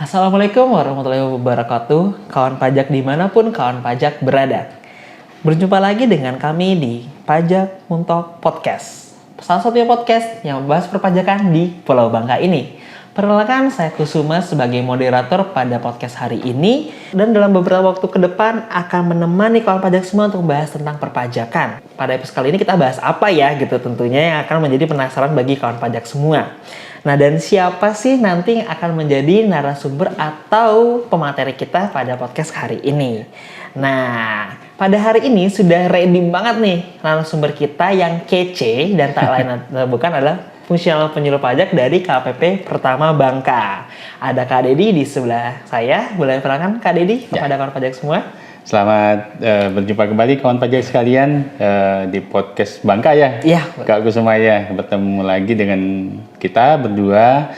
Assalamualaikum warahmatullahi wabarakatuh, kawan pajak dimanapun kawan pajak berada. Berjumpa lagi dengan kami di Pajak Muntok Podcast, salah satunya podcast yang membahas perpajakan di Pulau Bangka ini. Perkenalkan, saya Kusuma sebagai moderator pada podcast hari ini, dan dalam beberapa waktu ke depan akan menemani kawan pajak semua untuk membahas tentang perpajakan. Pada episode kali ini kita bahas apa ya gitu, tentunya yang akan menjadi penasaran bagi kawan pajak semua. Nah, dan siapa sih nanti yang akan menjadi narasumber atau pemateri kita pada podcast hari ini? Nah, pada hari ini sudah ready banget nih narasumber kita yang kece dan tak lain bukan adalah fungsional penyuluh pajak dari KPP Pertama Bangka. Ada Kak Dedi di sebelah saya. Boleh perkenalkan Kak Dedi kepada kawan pajak semua? Selamat berjumpa kembali kawan pajak sekalian di podcast Bangka ya. Iya. Kak Kusuma ya, bertemu lagi dengan kita berdua.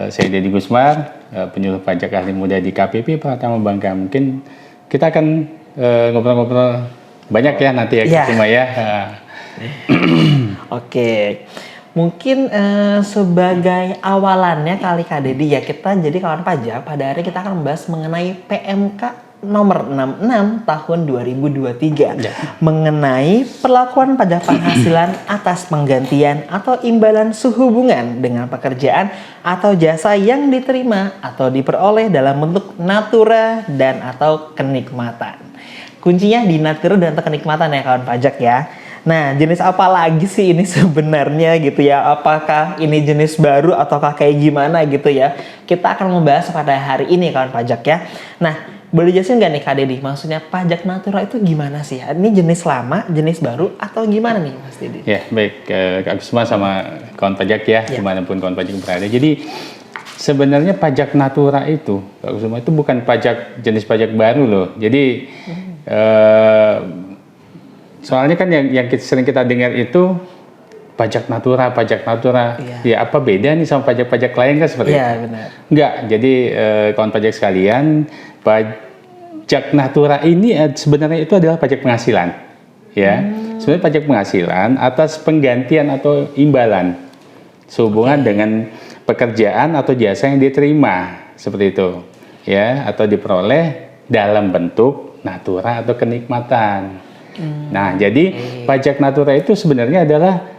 Saya Dedi Gusmar, penyuluh pajak ahli muda di KPP Pertama Bangka. Mungkin kita akan ngobrol-ngobrol banyak ya nanti ya, Kak Kusuma ya. Oke. Mungkin sebagai awalannya kali Kak Dedi ya, kita jadi kawan pajak pada hari kita akan membahas mengenai PMK nomor 66 tahun 2023 mengenai perlakuan pajak penghasilan atas penggantian atau imbalan sehubungan dengan pekerjaan atau jasa yang diterima atau diperoleh dalam bentuk natura dan atau kenikmatan. Kuncinya di natura dan atau kenikmatan ya kawan pajak ya. Nah, jenis apa lagi sih ini sebenarnya gitu ya? Apakah ini jenis baru ataukah kayak gimana gitu ya? Kita akan membahas pada hari ini kawan pajak ya. Nah, boleh jelasin nggak nih Kak Dedi? Maksudnya pajak natural itu gimana sih? Ini jenis lama, jenis baru, atau gimana nih Mas Dedi? Ya, baik. Kak Kusuma sama kawan pajak ya, dimanapun kawan pajak berada. Jadi, sebenarnya pajak natural itu, Kak Kusuma, itu bukan jenis pajak baru loh. Jadi, soalnya kan yang sering kita dengar itu pajak natural. Ya apa beda nih sama pajak-pajak lain kan seperti itu? Iya, benar. Enggak. Jadi kawan pajak sekalian, pajak natural ini sebenarnya itu adalah pajak penghasilan. Ya. Sebenarnya pajak penghasilan atas penggantian atau imbalan sehubungan dengan pekerjaan atau jasa yang diterima seperti itu. Ya, atau diperoleh dalam bentuk natural atau kenikmatan. Nah, jadi pajak natural itu sebenarnya adalah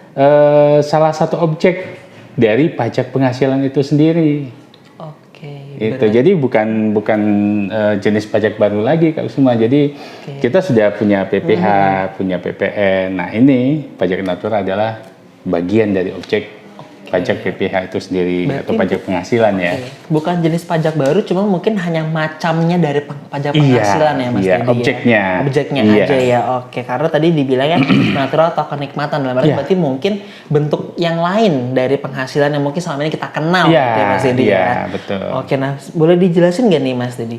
salah satu objek dari pajak penghasilan itu sendiri. Oke. Itu jadi bukan jenis pajak baru lagi Kak Kusuma. Jadi kita sudah punya PPH, punya PPN. Nah, ini pajak natural adalah bagian dari objek pajak PPH itu sendiri. Berarti atau pajak penghasilan ya. Bukan jenis pajak baru, cuma mungkin hanya macamnya dari pajak penghasilan ya Mas Dedi. Objeknya aja ya. Oke, karena tadi dibilang ya natural atau kenikmatan. Berarti mungkin bentuk yang lain dari penghasilan yang mungkin selama ini kita kenal gitu ya Mas Dedi ya. Betul. Oke, nah boleh dijelasin nggak nih Mas Dedi?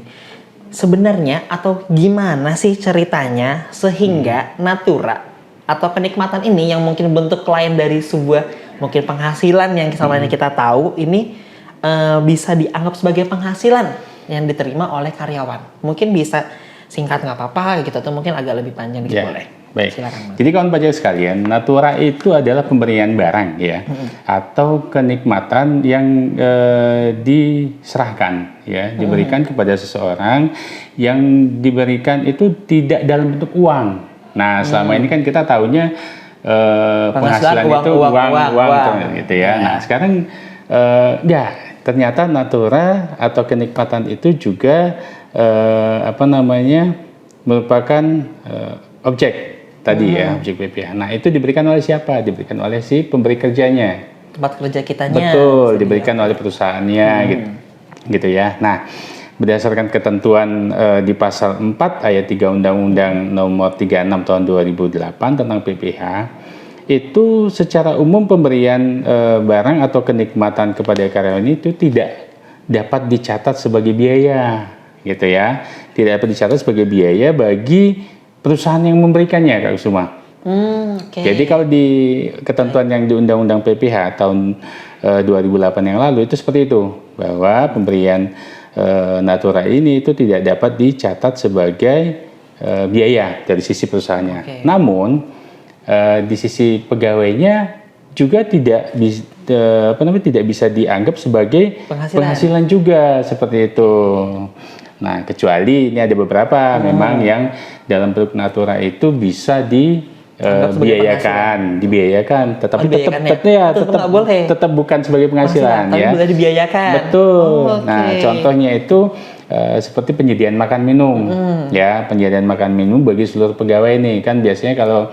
Sebenarnya atau gimana sih ceritanya sehingga natura atau kenikmatan ini yang mungkin bentuk lain dari sebuah mungkin penghasilan yang selama ini kita tahu ini bisa dianggap sebagai penghasilan yang diterima oleh karyawan. Mungkin bisa singkat nggak apa-apa gitu atau mungkin agak lebih panjang gitu boleh. Baik. Silakan, Mas. Jadi kawan pajak sekalian, natura itu adalah pemberian barang ya atau kenikmatan yang diserahkan ya, diberikan kepada seseorang yang diberikan itu tidak dalam bentuk uang. Nah, selama ini kan kita tahunya penghasilan itu uang gitu ya. Nah, sekarang ternyata natura atau kenikmatan itu juga merupakan objek tadi ya, objek PPH. Nah, itu diberikan oleh siapa? Diberikan oleh si pemberi kerjanya. Tempat kerja kitanya. Betul, diberikan oleh perusahaannya gitu ya. Nah, berdasarkan ketentuan di pasal 4 ayat 3 Undang-Undang Nomor 36 Tahun 2008 tentang PPH, itu secara umum pemberian barang atau kenikmatan kepada karyawan itu tidak dapat dicatat sebagai biaya, gitu ya. Tidak dapat dicatat sebagai biaya bagi perusahaan yang memberikannya, Kak Kusuma. Jadi kalau di ketentuan yang di Undang-Undang PPH tahun 2008 yang lalu itu seperti itu, bahwa pemberian natura ini itu tidak dapat dicatat sebagai biaya dari sisi perusahaannya. Namun di sisi pegawainya juga tidak bisa dianggap sebagai penghasilan juga seperti itu. Nah, kecuali ini ada beberapa memang yang dalam bentuk natura itu bisa dibiayakan, tetapi tetap bukan sebagai penghasilan ya. Boleh dibiayakan. Betul. Nah, contohnya itu seperti penyediaan makan minum, ya, penyediaan makan minum bagi seluruh pegawai nih. Kan biasanya kalau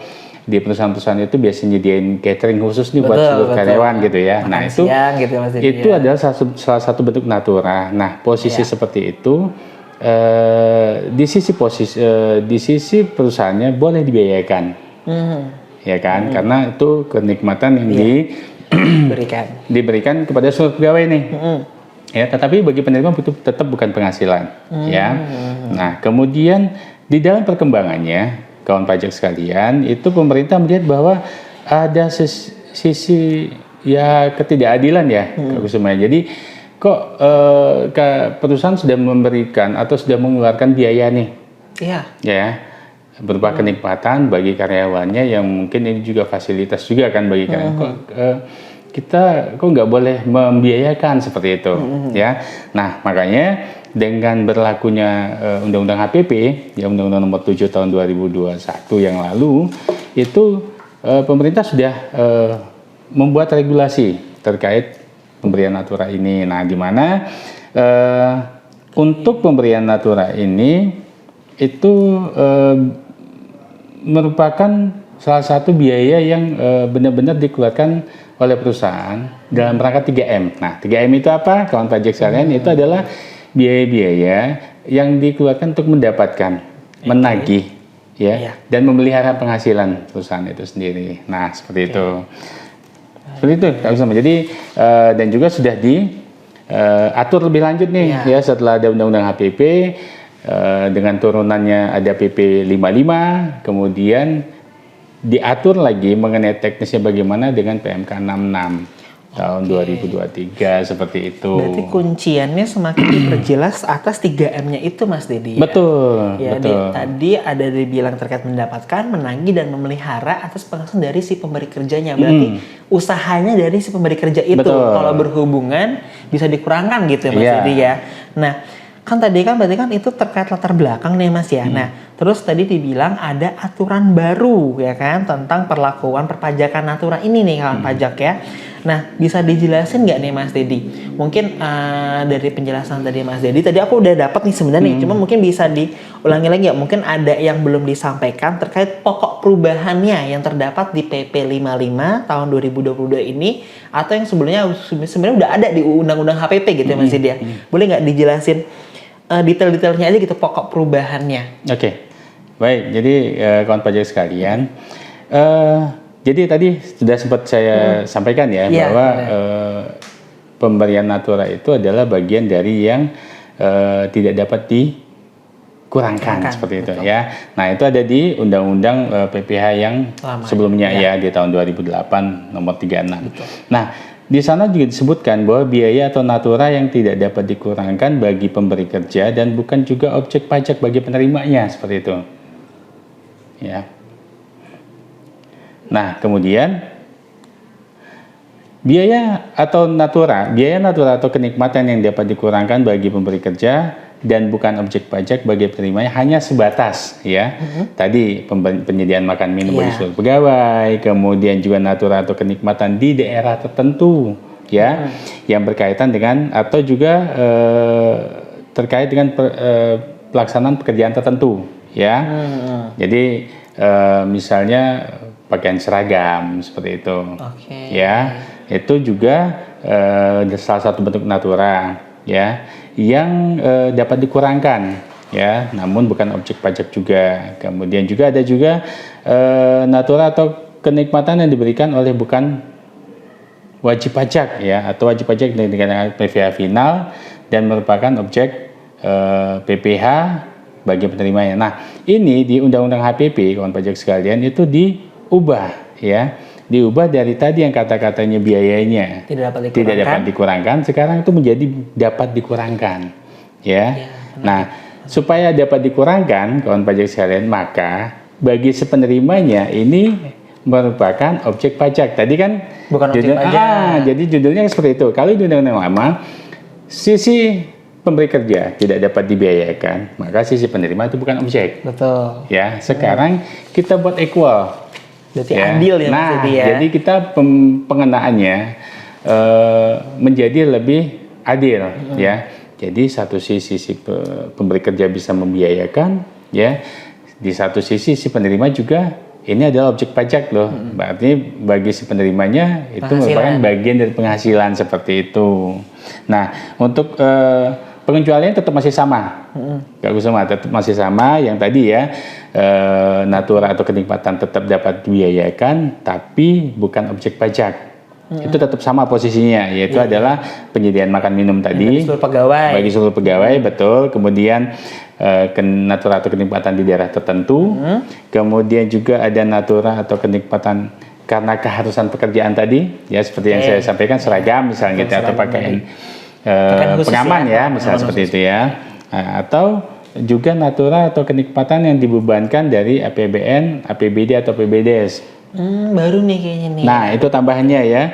di perusahaan-perusahaan itu biasanya nyediain catering khusus nih buat seluruh karyawan gitu ya. Makan siang, itu adalah salah satu bentuk natura. Nah, posisi seperti itu di sisi perusahaannya boleh dibiayakan, ya kan? Karena itu kenikmatan yang diberikan kepada seluruh pegawai nih. Ya, tetapi bagi penerima itu tetap bukan penghasilan, ya. Nah, kemudian di dalam perkembangannya, kawan pajak sekalian, itu pemerintah melihat bahwa ada sisi ya ketidakadilan ya, semuanya. Jadi kok perusahaan sudah memberikan atau sudah mengeluarkan biaya nih, ya, berupa kenikmatan bagi karyawannya yang mungkin ini juga fasilitas juga kan bagi karyawan. Kita kok nggak boleh membiayakan seperti itu, ya. Nah, makanya dengan berlakunya Undang-Undang HPP, ya Undang-Undang Nomor 7 Tahun 2021 yang lalu, itu pemerintah sudah membuat regulasi terkait pemberian natura ini. Nah, di mana untuk pemberian natura ini itu merupakan salah satu biaya yang benar-benar dikeluarkan oleh perusahaan dalam rangka 3M. Nah, 3M itu apa? Kawan pajak sekalian, itu adalah biaya-biaya yang dikeluarkan untuk mendapatkan, menagih, ya, dan memelihara penghasilan perusahaan itu sendiri. Nah, seperti itu. Seperti itu, Jadi dan juga sudah diatur lebih lanjut nih, ya, setelah ada Undang-Undang HPP dengan turunannya ada PP 55, kemudian diatur lagi mengenai teknisnya bagaimana dengan PMK 66 tahun 2023 seperti itu. Berarti kunciannya semakin diperjelas atas 3M-nya itu, Mas Dedi. Betul. Ya, betul. Tadi ada dibilang terkait mendapatkan, menagih dan memelihara atas penghasilan dari si pemberi kerjanya. Berarti usahanya dari si pemberi kerja itu. Kalau berhubungan bisa dikurangkan gitu, Mas Dedi ya. Nah, kan tadi kan berarti kan itu terkait latar belakang nih, Mas ya. Nah, terus tadi dibilang ada aturan baru ya kan tentang perlakuan perpajakan natura ini nih kawan pajak ya. Nah, bisa dijelasin nggak nih Mas Dedi? Mungkin dari penjelasan tadi Mas Dedi, tadi aku udah dapat nih sebenarnya, cuma mungkin bisa diulangi lagi ya. Mungkin ada yang belum disampaikan terkait pokok perubahannya yang terdapat di PP 55 tahun 2022 ini, atau yang sebelumnya sebenarnya udah ada di Undang-Undang HPP gitu ya Mas Dedi ya. Boleh nggak dijelasin detail-detailnya aja gitu, pokok perubahannya? Oke. Baik, jadi kawan pajak sekalian, jadi tadi sudah sempat saya sampaikan ya, bahwa pemberian natura itu adalah bagian dari yang tidak dapat dikurangkan seperti itu ya. Nah, itu ada di Undang-Undang PPH yang sebelumnya ya di tahun 2008 nomor 36. Nah, di sana juga disebutkan bahwa biaya atau natura yang tidak dapat dikurangkan bagi pemberi kerja dan bukan juga objek pajak bagi penerimanya, seperti itu. Ya. Nah, kemudian biaya natura atau kenikmatan yang dapat dikurangkan bagi pemberi kerja dan bukan objek pajak bagi penerimanya hanya sebatas ya. Tadi penyediaan makan minum bagi seluruh pegawai, kemudian juga natura atau kenikmatan di daerah tertentu ya, yang berkaitan dengan atau juga terkait dengan pelaksanaan pekerjaan tertentu ya. Jadi misalnya pakaian seragam seperti itu. Ya, itu juga salah satu bentuk natura ya, yang dapat dikurangkan ya, namun bukan objek pajak juga. Kemudian juga ada juga natura atau kenikmatan yang diberikan oleh bukan wajib pajak ya, atau wajib pajak dengan PPh final dan merupakan objek PPh bagi penerimanya. Nah, ini di Undang-Undang HPP kawan pajak sekalian itu diubah ya. Diubah dari tadi yang kata-katanya biayanya tidak dapat dikurangkan, sekarang itu menjadi dapat dikurangkan ya. Nah, supaya dapat dikurangkan kawan pajak sekalian, maka bagi si penerimanya ini merupakan objek pajak. Tadi kan Bukan objek pajak. jadi judulnya seperti itu. Kalau di undang-undang lama, sisi pemberi kerja tidak dapat dibiayakan, maka sisi penerima itu bukan objek. Betul. Ya, sekarang kita buat equal. Berarti adil ya Mas Nah, Dedi ya. jadi kita pengenaannya menjadi lebih adil, ya. Jadi satu sisi si pemberi kerja bisa membiayakan, ya. Di satu sisi si penerima juga ini adalah objek pajak loh. Berarti bagi si penerimanya itu merupakan bagian dari penghasilan seperti itu. Nah, untuk pengecualian tetap masih sama. Kak Kusuma tetap masih sama yang tadi ya. Natura atau kenikmatan tetap dapat dibiayakan tapi bukan objek pajak. Itu tetap sama posisinya, yaitu adalah penyediaan makan minum tadi bagi seluruh pegawai, betul. Kemudian natura atau kenikmatan di daerah tertentu. Kemudian juga ada natura atau kenikmatan karena keharusan pekerjaan tadi, ya seperti yang saya sampaikan, seragam misalnya gitu, atau pakaian pengaman ya, misalnya seperti itu ya. Atau juga natura atau kenikmatan yang dibebankan dari APBN, APBD atau PBDS. Baru nih kayaknya nih. Nah, itu tambahannya ya.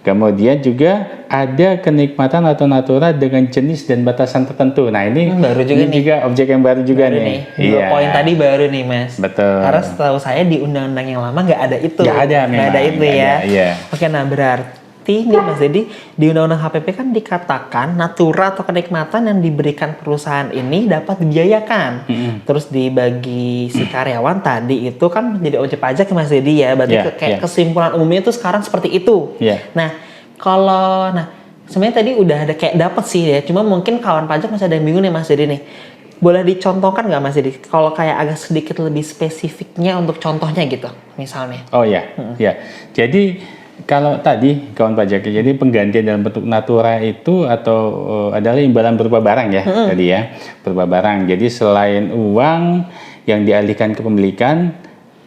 Kemudian juga ada kenikmatan atau natura dengan jenis dan batasan tertentu. Nah, ini baru juga ini juga objek yang baru juga nih. Iya. Poin tadi baru nih, Mas. Betul. Karena setahu saya di undang-undang yang lama nggak ada itu. Nggak ada memang. Nggak ada itu ya. Iya. Oke, nah berarti nih Mas Dedi, di undang-undang HPP kan dikatakan natura atau kenikmatan yang diberikan perusahaan ini dapat dibiayakan. Terus dibagi si karyawan tadi itu kan menjadi objek pajak ya Mas Dedi ya. Berarti kayak kesimpulan umumnya itu sekarang seperti itu. Nah, sebenarnya tadi udah ada kayak dapat sih ya. Cuma mungkin kawan pajak masih ada yang bingung nih Mas Dedi nih. Boleh dicontohkan nggak Mas Dedi? Kalau kayak agak sedikit lebih spesifiknya untuk contohnya gitu, misalnya. Oh ya, ya. Jadi kalau tadi kawan pajak, jadi penggantian dalam bentuk natura itu atau adalah imbalan berupa barang ya tadi ya, berupa barang. Jadi selain uang yang dialihkan kepemilikan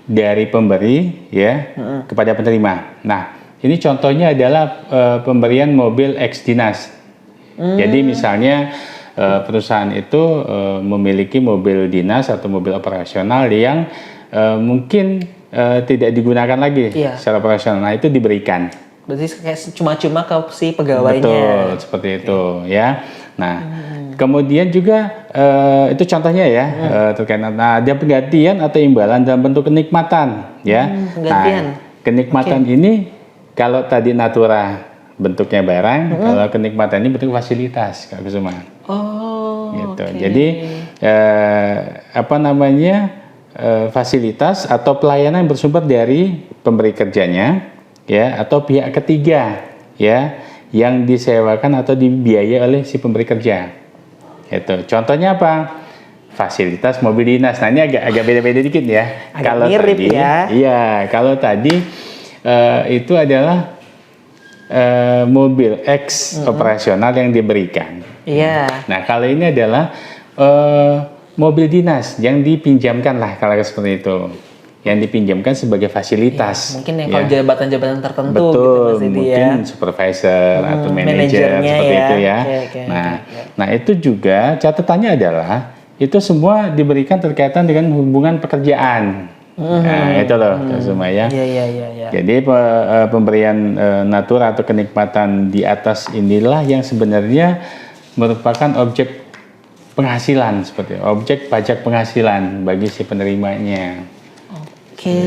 dari pemberi ya kepada penerima. Nah, ini contohnya adalah pemberian mobil eks dinas. Jadi misalnya perusahaan itu memiliki mobil dinas atau mobil operasional yang mungkin tidak digunakan lagi secara operasional. Nah, itu diberikan. Berarti kayak cuma-cuma ke si pegawainya. Betul, seperti itu ya. Nah, kemudian juga itu contohnya ya terkait. Nah, ada penggantian atau imbalan dalam bentuk kenikmatan ya. Nah, kenikmatan ini kalau tadi natura bentuknya barang, kalau kenikmatan ini bentuk fasilitas, Kak Kusuma. Oh. Gitu. Jadi fasilitas atau pelayanan yang bersumber dari pemberi kerjanya ya atau pihak ketiga ya yang disewakan atau dibiayai oleh si pemberi kerja. Itu contohnya apa? Fasilitas mobil dinas. Nah, ini agak beda-beda dikit ya. Agak kalau mirip tadi, ya. Iya, kalau tadi itu adalah mobil eks operasional yang diberikan. Iya. Nah, kalau ini adalah mobil dinas yang dipinjamkan lah kalau seperti itu, yang dipinjamkan sebagai fasilitas. Mungkin yang kalau jabatan-jabatan tertentu. Betul, gitu, mungkin supervisor atau manajer seperti itu ya. Nah itu juga catatannya adalah itu semua diberikan terkaitan dengan hubungan pekerjaan. Nah itu loh semua ya. Jadi pemberian natura atau kenikmatan di atas inilah yang sebenarnya merupakan objek penghasilan, seperti objek pajak penghasilan bagi si penerimanya. Oke.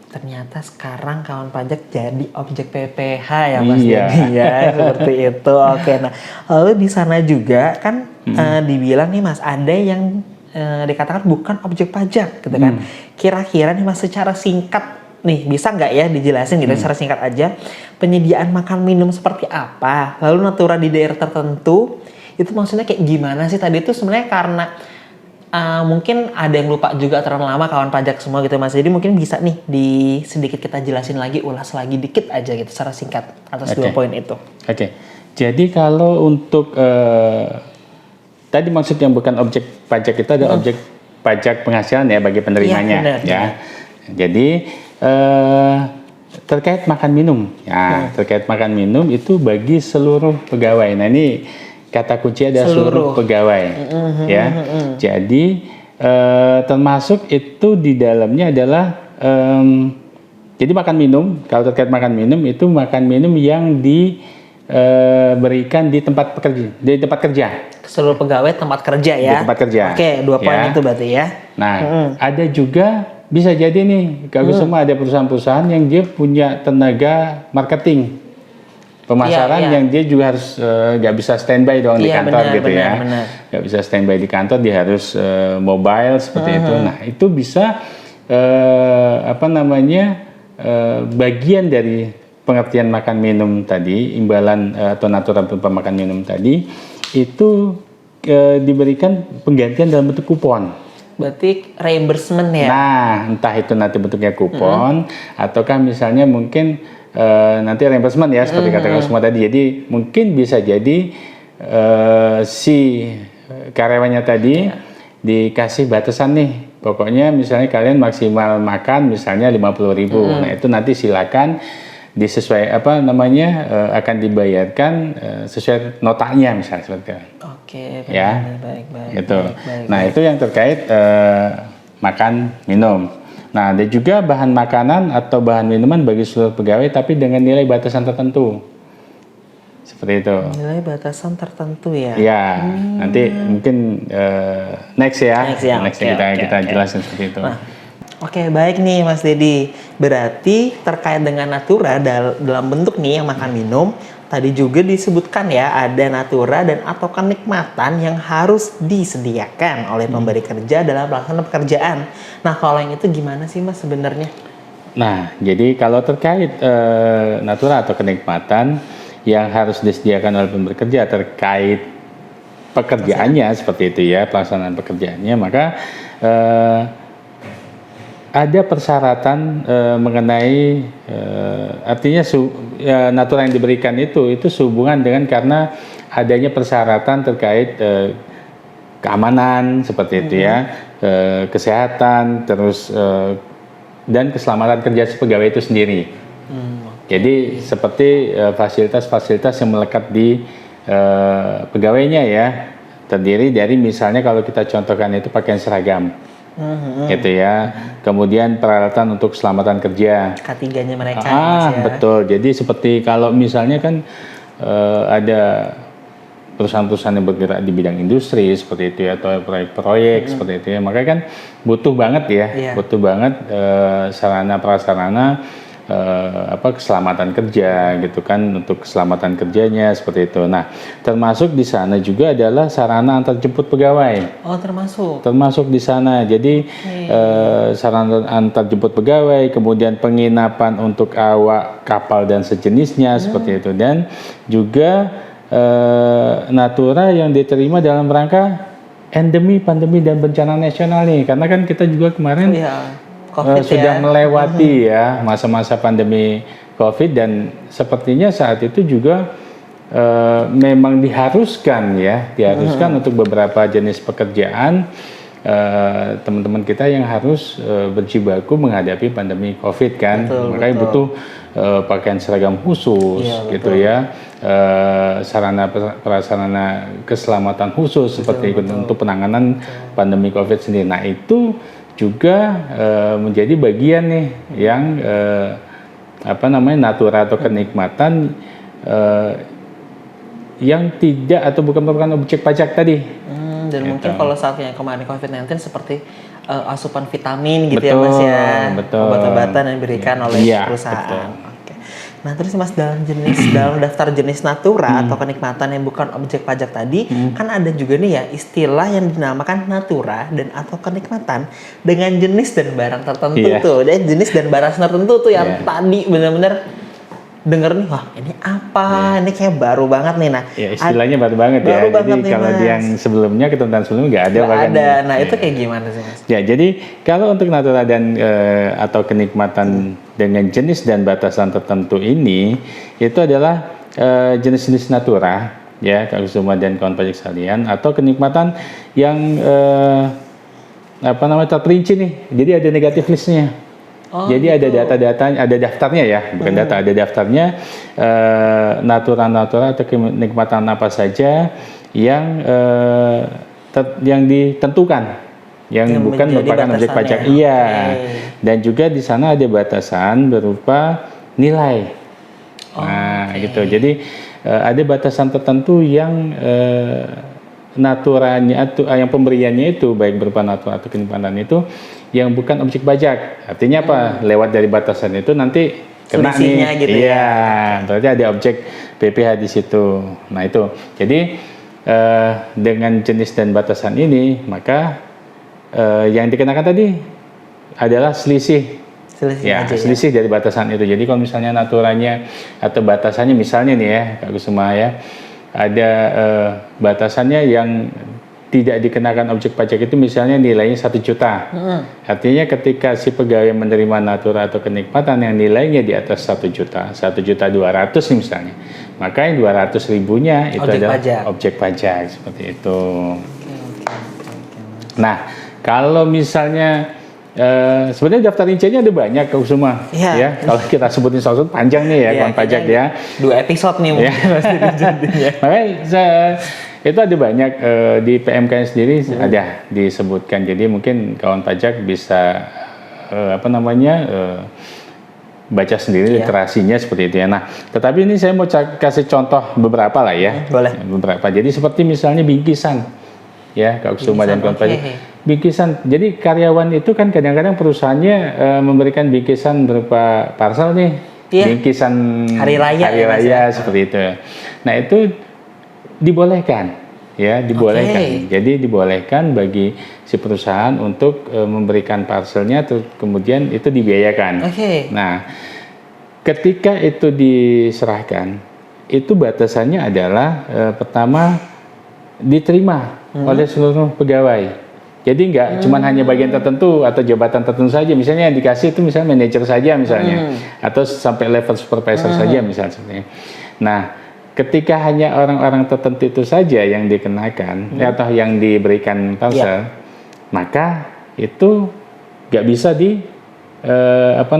Ternyata sekarang kawan pajak jadi objek PPH ya Mas Dedi ya, seperti itu. Oke, nah lalu di sana juga kan dibilang nih Mas ada yang dikatakan bukan objek pajak gitu kan. Kira-kira nih Mas secara singkat nih bisa nggak ya dijelasin gitu secara singkat aja penyediaan makan minum seperti apa, lalu natura di daerah tertentu itu maksudnya kayak gimana sih tadi itu sebenarnya karena mungkin ada yang lupa juga terlalu lama kawan pajak semua gitu Mas, jadi mungkin bisa nih di sedikit kita jelasin lagi, ulas lagi dikit aja gitu secara singkat atas dua poin itu. Oke. Jadi kalau untuk tadi maksud yang bukan objek pajak itu ada objek pajak penghasilan ya bagi penerimanya ya. Jadi terkait makan minum ya, terkait makan minum itu bagi seluruh pegawai. Nah ini kata kunci ada seluruh pegawai ya. Jadi termasuk itu di dalamnya adalah jadi makan minum. Kalau terkait makan minum itu makan minum yang diberikan di tempat kerja. Seluruh pegawai tempat kerja ya. Di tempat kerja. Oke, 2 poin Ya. itu berarti ya. Nah, ada juga bisa jadi nih, kalau semua ada perusahaan-perusahaan yang dia punya tenaga marketing, pemasaran Iya. yang dia juga harus nggak bisa standby dong di Iya, kantor benar, gitu ya, benar. nggak bisa standby di kantor, dia harus mobile seperti itu. Nah, itu bisa bagian dari pengertian makan minum tadi, imbalan atau natural berupa makan minum tadi itu diberikan penggantian dalam bentuk kupon. Berarti reimbursement ya. Nah, entah itu nanti bentuknya kupon ataukah misalnya mungkin nanti reimbursement ya seperti kata semua tadi. Jadi mungkin bisa jadi si karyawannya tadi dikasih batasan nih. Pokoknya misalnya kalian maksimal makan misalnya 50.000. Nah, itu nanti silakan disesuai akan dibayarkan sesuai notanya misalnya seperti itu. Oke, Ya, baik. gitu. baik. Nah, itu yang terkait makan minum. Nah, ada juga bahan makanan atau bahan minuman bagi seluruh pegawai tapi dengan nilai batasan tertentu. Seperti itu. Nilai batasan tertentu ya. Ya, nanti mungkin next ya. Next ya, Next oke, kita oke. jelaskan seperti itu. Nah, oke, baik nih Mas Dedi. Berarti terkait dengan natura dalam bentuk nih yang makan minum, tadi juga disebutkan ya ada natura dan atau kenikmatan yang harus disediakan oleh pemberi kerja dalam pelaksanaan pekerjaan. Nah, kalau yang itu gimana sih Mas sebenarnya? Nah, jadi kalau terkait natura atau kenikmatan yang harus disediakan oleh pemberi kerja terkait pekerjaannya seperti itu ya, pelaksanaan pekerjaannya, maka ada persyaratan mengenai artinya natura yang diberikan itu sehubungan dengan karena adanya persyaratan terkait keamanan seperti itu ya, kesehatan, terus dan keselamatan kerja si pegawai itu sendiri. Jadi seperti fasilitas-fasilitas yang melekat di pegawainya ya, terdiri dari misalnya kalau kita contohkan itu pakaian seragam, gitu ya. Kemudian peralatan untuk keselamatan kerja. K3-nya mereka Mas ya. Betul. Jadi seperti kalau misalnya kan ada perusahaan-perusahaan yang bergerak di bidang industri seperti itu ya, atau proyek-proyek seperti itu ya, makanya kan butuh banget ya, butuh banget sarana prasarana keselamatan kerja gitu kan, untuk keselamatan kerjanya seperti itu. Nah, termasuk di sana juga adalah sarana antar jemput pegawai. Oh, termasuk. Termasuk di sana. Jadi sarana antar jemput pegawai, kemudian penginapan untuk awak kapal dan sejenisnya seperti itu, dan juga natura yang diterima dalam rangka endemi, pandemi dan bencana nasional nih. Karena kan kita juga kemarin COVID sudah melewati ya masa-masa pandemi COVID, dan sepertinya saat itu juga memang diharuskan untuk beberapa jenis pekerjaan teman-teman kita yang harus berjibaku menghadapi pandemi COVID kan. Makanya butuh pakaian seragam khusus gitu ya, sarana prasarana keselamatan khusus seperti itu untuk penanganan pandemi COVID sendiri. Nah, itu juga menjadi bagian nih yang natura atau kenikmatan yang tidak atau bukan merupakan objek pajak tadi. Dan gitu. mungkin kalau saat yang kemarin COVID-19 seperti asupan vitamin gitu ya Mas ya, obat-obatan yang diberikan oleh perusahaan. Oke. Nah, terus Mas dalam daftar jenis natura atau kenikmatan yang bukan objek pajak tadi, kan ada juga nih ya istilah yang dinamakan natura dan atau kenikmatan dengan jenis dan barang tertentu tuh. Jadi jenis dan barang tertentu tuh yang tadi benar-benar denger nih, wah ini apa? Ini kayak baru banget nih. Nah, istilahnya baru banget ya. Jadi kalau yang sebelumnya, ketentuan sebelumnya nggak ada. Nggak ada. Nah, itu kayak gimana sih Mas? Ya, jadi kalau untuk natura dan atau kenikmatan dengan jenis dan batasan tertentu ini, itu adalah jenis-jenis natura ya, kalau semua dan kawan pajak sekalian, atau kenikmatan yang terperinci nih. Jadi ada negatif listnya. Jadi ada data-datanya, ada daftarnya ya, bukan data, ada daftarnya natura-natura atau kenikmatan apa saja yang ditentukan yang bukan menjadi merupakan objek batasannya. pajak. Iya. Oke. Dan juga di sana ada batasan berupa nilai. Nah, Oke. gitu. Jadi ada batasan tertentu yang naturanya atau yang pemberiannya itu baik berupa natura atau kenikmatan itu yang bukan objek pajak. Artinya apa? Lewat dari batasan itu nanti kena Selisihnya nih. gitu Iya, ya. berarti ada objek PPh di situ. Nah, itu. Jadi dengan jenis dan batasan ini, maka yang dikenakan tadi adalah selisih. Selisih Ya, aja ya. selisih dari batasan itu. Jadi kalau misalnya naturanya atau batasannya misalnya nih ya, Kak Kusuma ya, ada batasannya yang tidak dikenakan objek pajak itu misalnya nilainya 1 juta. Artinya ketika si pegawai menerima natura atau kenikmatan yang nilainya di atas 1 juta, 1.200.000 nih misalnya, maka yang 200 ribunya itu Objek adalah pajak. objek pajak seperti itu. Nah, kalau misalnya sebenarnya daftar rinciannya ada banyak Kak Kusuma. Iya. Ya, kalau kita sebutin satu panjang nih ya, Iya, kawan pajak kayaknya ya. 2 episode nih Ya. pasti dijadinya. Makanya itu ada banyak di PMK sendiri ada disebutkan. Jadi mungkin kawan pajak bisa baca sendiri literasinya seperti itu ya. Nah, tetapi ini saya mau kasih contoh beberapa lah ya. Boleh. Beberapa. Jadi seperti misalnya bingkisan. Ya, Kak Kusuma dan kawan pajak. Bingkisan. Jadi karyawan itu kan kadang-kadang perusahaannya memberikan bingkisan berupa parcel nih. Iya. Bingkisan Hari raya ya, Mas, ya? seperti itu. Nah, itu dibolehkan. Ya, dibolehkan. Jadi dibolehkan bagi si perusahaan untuk memberikan parcelnya terus kemudian itu dibiayakan. Oke. Nah, ketika itu diserahkan, itu batasannya adalah pertama diterima oleh seluruh pegawai. Jadi nggak cuman hanya bagian tertentu atau jabatan tertentu saja. Misalnya yang dikasih itu misalnya manajer saja misalnya, atau sampai level supervisor saja misalnya. Nah, ketika hanya orang-orang tertentu itu saja yang dikenakan atau yang diberikan parcel, maka itu nggak bisa Bukan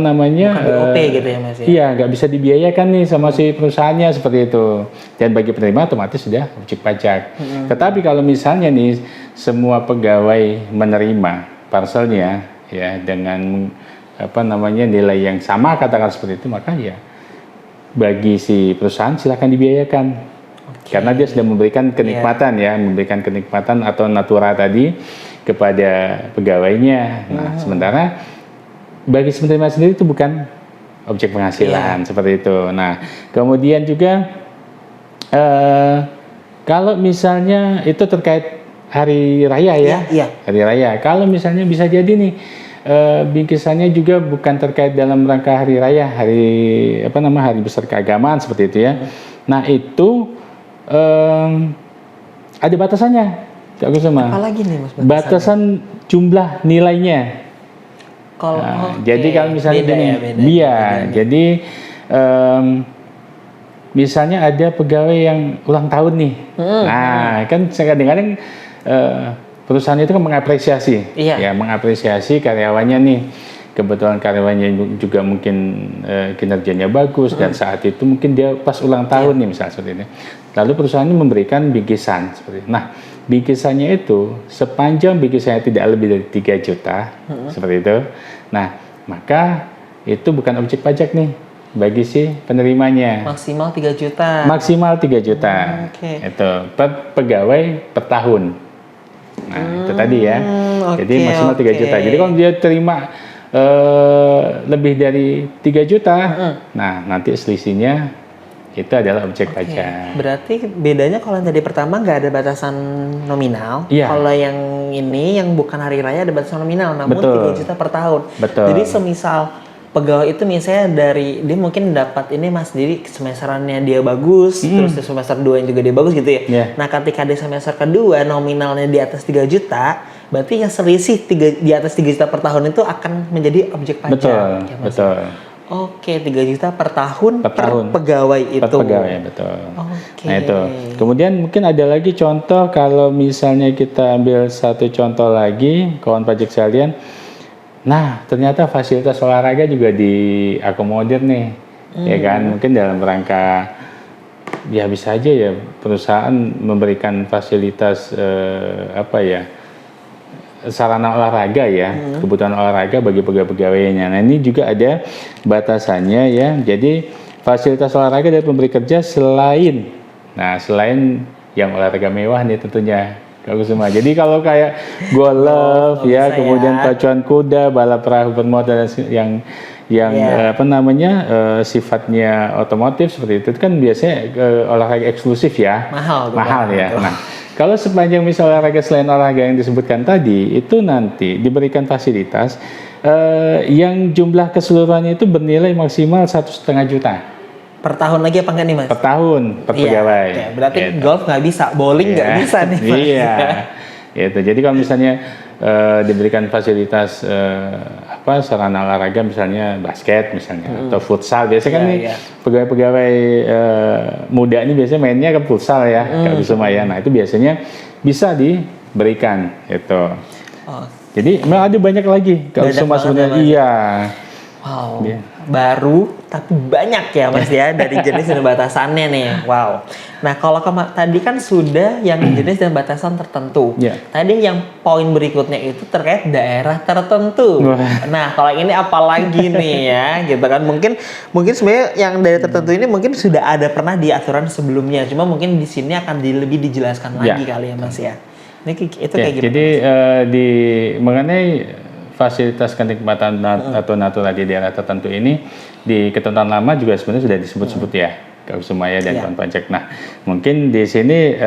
BOP gitu ya Mas ya? Iya, nggak bisa dibiayakan nih sama si perusahaannya seperti itu. Dan bagi penerima otomatis sudah objek pajak. Tetapi kalau misalnya nih semua pegawai menerima parcelnya ya dengan nilai yang sama katakan seperti itu, maka ya bagi si perusahaan silakan dibiayakan. Karena dia sudah memberikan kenikmatan memberikan kenikmatan atau natura tadi kepada pegawainya. Nah, sementara bagi penerima sendiri itu bukan objek penghasilan seperti itu. Nah, kemudian juga kalau misalnya itu terkait hari raya hari raya. Kalau misalnya bisa jadi nih bingkisannya juga bukan terkait dalam rangka hari raya, hari besar keagamaan seperti itu ya. Nah, itu ada batasannya, Kak Kusuma. Apalagi nih Mas batasan jumlah nilainya. Jadi kalau misalnya beda. Jadi misalnya ada pegawai yang ulang tahun nih. Nah, kan kadang-kadang perusahaan itu kan mengapresiasi, mengapresiasi karyawannya nih. Kebetulan karyawannya juga mungkin kinerjanya bagus dan saat itu mungkin dia pas ulang tahun nih misalnya seperti ini. Lalu perusahaan ini memberikan bingkisan seperti itu. Nah, bingkisannya itu sepanjang bingkisannya tidak lebih dari 3 juta seperti itu. Nah, maka itu bukan objek pajak nih bagi si penerimanya. Maksimal 3 juta. Maksimal 3 juta. Itu per pegawai per tahun. Nah, itu tadi ya. Jadi maksimal 3 juta. Jadi kalau dia terima lebih dari 3 juta, nah nanti selisihnya itu adalah objek pajak. Berarti bedanya kalau yang tadi pertama nggak ada batasan nominal. Iya. Kalau yang ini yang bukan hari raya ada batasan nominal, namun 3 juta per tahun. Betul. Jadi semisal pegawai itu misalnya dia mungkin dapat ini Mas, jadi semesterannya dia bagus, terus di semester 2 juga dia bagus gitu ya. Yeah. Nah, ketika di semester kedua nominalnya di atas 3 juta, berarti yang selisih di atas 3 juta per tahun itu akan menjadi objek pajak. Betul, ya, Mas? betul. Oke, 3 juta per tahun per tahun. pegawai itu. Per pegawai, betul. Oke. Nah, itu. Kemudian mungkin ada lagi contoh, kalau misalnya kita ambil satu contoh lagi, kawan pajak sekalian. Nah, ternyata fasilitas olahraga juga diakomodir nih. Ya kan, mungkin dalam rangka ya bisa aja ya perusahaan memberikan fasilitas sarana olahraga ya, kebutuhan olahraga bagi pegawai-pegawainya. Nah ini juga ada batasannya ya. Jadi fasilitas olahraga dari pemberi kerja selain yang olahraga mewah nih tentunya. Semua. Jadi kalau kayak golf ya, kemudian pacuan kuda, balap perahu bermotor yang sifatnya otomotif seperti itu kan biasanya olahraga eksklusif ya, mahal ya. Nah, kalau sepanjang misal olahraga selain olahraga yang disebutkan tadi itu nanti diberikan fasilitas yang jumlah keseluruhannya itu bernilai maksimal 1,5 juta. Per tahun lagi apa enggak nih Mas? Per tahun, per pegawai. Ya, berarti golf nggak bisa, bowling nggak bisa nih Mas. Iya, gitu. Jadi kalau misalnya diberikan fasilitas sarana olahraga misalnya basket misalnya atau futsal, biasanya kan nih pegawai-pegawai muda ini biasanya mainnya kan futsal ya, Kak Kusuma ya. Nah itu biasanya bisa diberikan itu. Jadi memang ada banyak lagi Kak Kusuma sebenarnya. Iya. Wow, baru tapi banyak ya Mas ya dari jenis dan batasannya nih. Wow. Nah kalau tadi kan sudah yang jenis dan batasan tertentu. Tadi yang poin berikutnya itu terkait daerah tertentu. Nah kalau ini apalagi nih ya, gitu kan? Mungkin sebenarnya yang daerah tertentu ini mungkin sudah ada pernah di aturan sebelumnya. Cuma mungkin di sini akan lebih dijelaskan lagi kali ya Mas ya. Ini itu kayak gimana? Jadi mengenai fasilitas kenikmatan atau natural di daerah tertentu ini di ketentuan lama juga sebenarnya sudah disebut-sebut ya Kak Sumaya dan kawan pajak. Nah mungkin di sini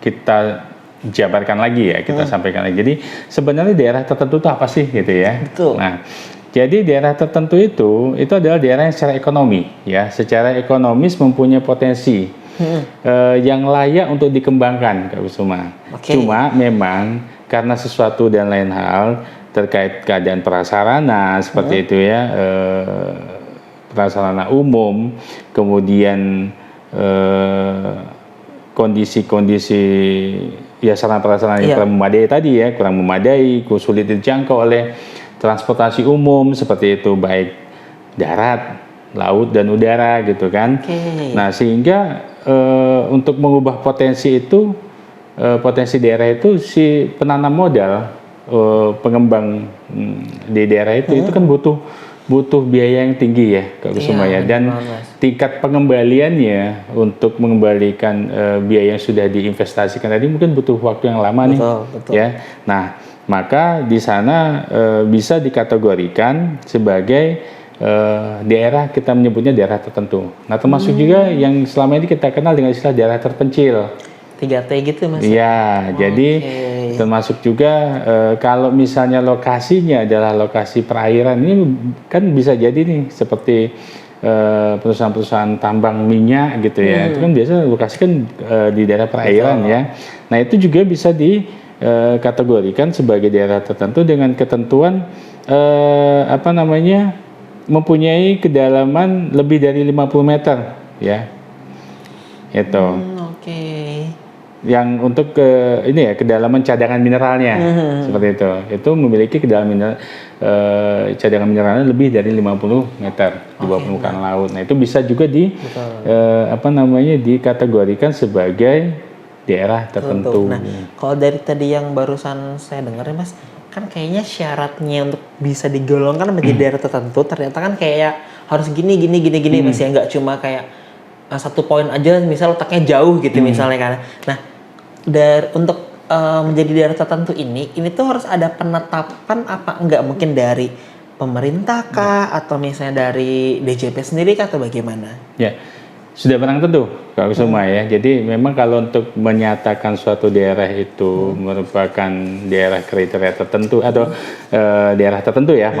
kita jabarkan lagi ya, kita sampaikan lagi. Jadi sebenarnya daerah tertentu itu apa sih gitu ya? Betul. Nah jadi daerah tertentu itu adalah daerah yang secara ekonomi ya, secara ekonomis mempunyai potensi yang layak untuk dikembangkan Kak Suma. Cuma memang karena sesuatu dan lain hal terkait keadaan prasarana seperti itu ya, prasarana umum, kemudian kondisi-kondisi ya sarana prasarana yang kurang memadai tadi ya, kurang memadai, sulit dijangkau oleh transportasi umum seperti itu, baik darat, laut dan udara gitu kan. Nah sehingga untuk mengubah potensi itu, potensi daerah itu si penanam modal, pengembang di daerah itu kan butuh biaya yang tinggi ya Kak Kusuma ya, dan tingkat pengembaliannya untuk mengembalikan biaya yang sudah diinvestasikan tadi mungkin butuh waktu yang lama nih ya. Nah maka di sana bisa dikategorikan sebagai daerah, kita menyebutnya daerah tertentu. Nah termasuk juga yang selama ini kita kenal dengan istilah daerah terpencil. 3T gitu Mas? Iya, jadi termasuk juga kalau misalnya lokasinya adalah lokasi perairan, ini kan bisa jadi nih seperti perusahaan-perusahaan tambang minyak gitu ya, itu kan biasanya lokasi kan di daerah perairan ya. Nah itu juga bisa dikategorikan sebagai daerah tertentu dengan ketentuan mempunyai kedalaman lebih dari 50 meter ya, itu. Yang untuk kedalaman cadangan mineralnya seperti itu memiliki kedalaman cadangan mineralnya lebih dari 50 meter di bawah permukaan laut. Nah itu bisa juga dikategorikan sebagai daerah tertentu. Nah kalau dari tadi yang barusan saya dengar ya Mas, kan kayaknya syaratnya untuk bisa digolongkan menjadi daerah tertentu ternyata kan kayak harus gini Mas ya, nggak cuma kayak satu poin aja misal letaknya jauh gitu misalnya kan. Nah untuk menjadi daerah tertentu ini tuh harus ada penetapan apa enggak, mungkin dari pemerintah kah atau misalnya dari DJP sendiri kah atau bagaimana? Ya sudah barang tentu Kak Kusuma ya. Jadi memang kalau untuk menyatakan suatu daerah itu merupakan daerah kriteria tertentu atau daerah tertentu ya